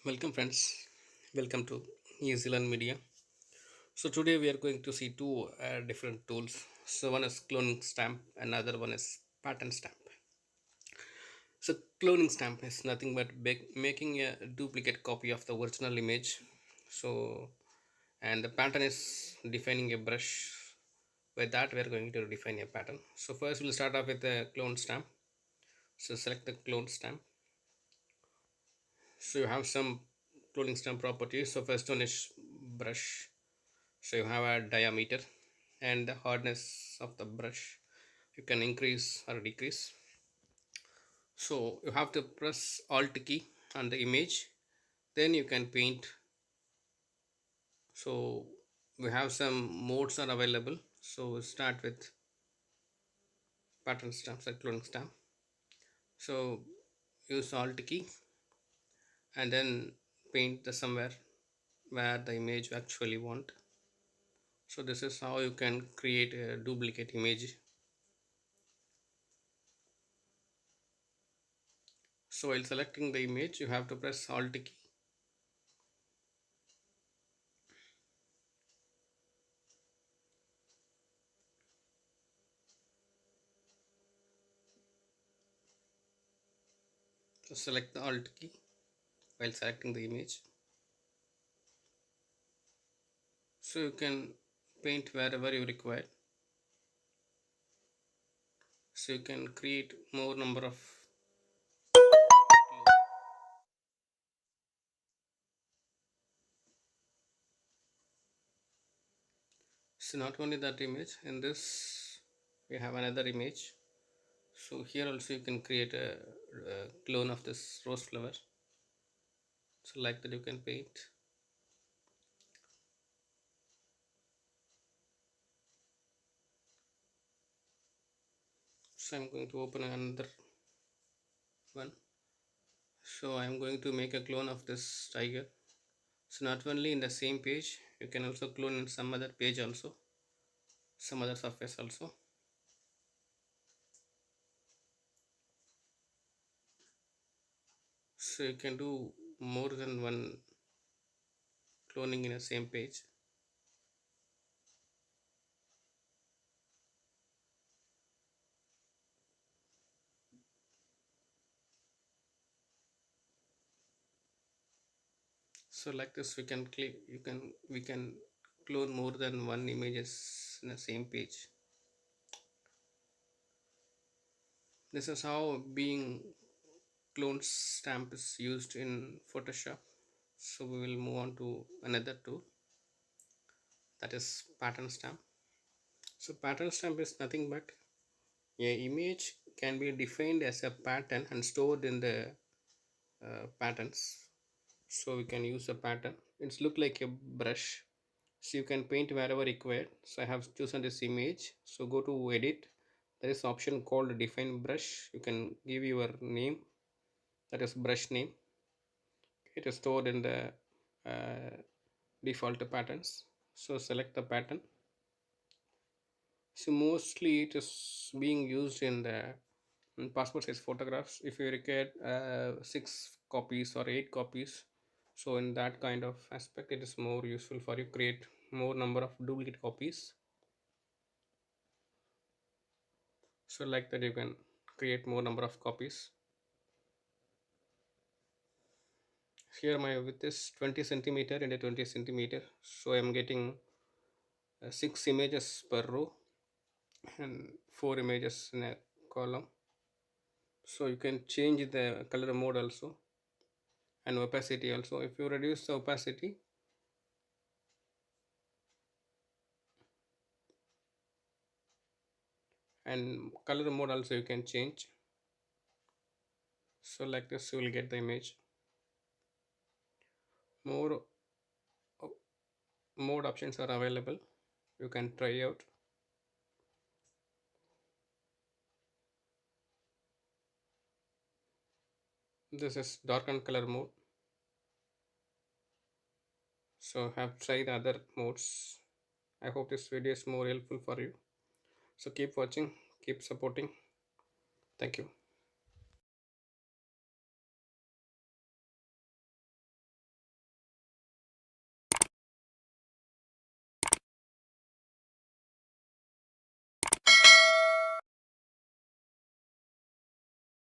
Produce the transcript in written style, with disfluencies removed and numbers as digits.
Welcome, friends. Welcome to New Zealand Media. So today we are going to see two different tools. So one is cloning stamp, another one is pattern stamp. So cloning stamp is nothing but making a duplicate copy of the original image. So and the pattern is defining a brush. With that, we are going to define a pattern. So first we'll start off with the clone stamp. So select the clone stamp. So you have some cloning stamp properties. So first one is brush. So you have a diameter and the hardness of the brush. You can increase or decrease. So you have to press Alt key on the image, then you can paint. So we have some modes are available. So we'll start with pattern stamp, like cloning stamp. So use Alt key and then paint the somewhere where the image you actually want. So this is how you can create a duplicate image. So while selecting the image, you have to press Alt key. So select the Alt key while selecting the image. So you can paint wherever you require. So you can create more number of. So not only that image, in this we have another image. So here also you can create a clone of this rose flower. So like that you can paint. So I'm going to open another one. So I'm going to make a clone of this tiger. So not only in the same page, you can also clone in some other page also, some other surface also. So you can do more than one cloning in a same page. So like this we can clone more than one images in the same page. This is how being clone stamp is used in Photoshop. So we will move on to another tool, that is pattern stamp. So pattern stamp is nothing but a image can be defined as a pattern and stored in the patterns. So we can use a pattern. It's look like a brush. So you can paint wherever required. So I have chosen this image. So go to edit. There is option called define brush. You can give your name, that is brush name. It is stored in the default patterns. So select the pattern. So mostly it is being used in the passport size photographs. If you require 6 copies or 8 copies, so in that kind of aspect it is more useful for you create more number of duplicate copies. So like that you can create more number of copies. Here my width is 20 centimeter into 20 centimeter, so I am getting 6 images per row and 4 images in a column. So you can change the color mode also and opacity also. If you reduce the opacity, and color mode also you can change. So like this you will get the image. More mode options are available, you can try out. This is darken color mode. So have tried other modes. I hope this video is more helpful for you. So keep watching, keep supporting. Thank you.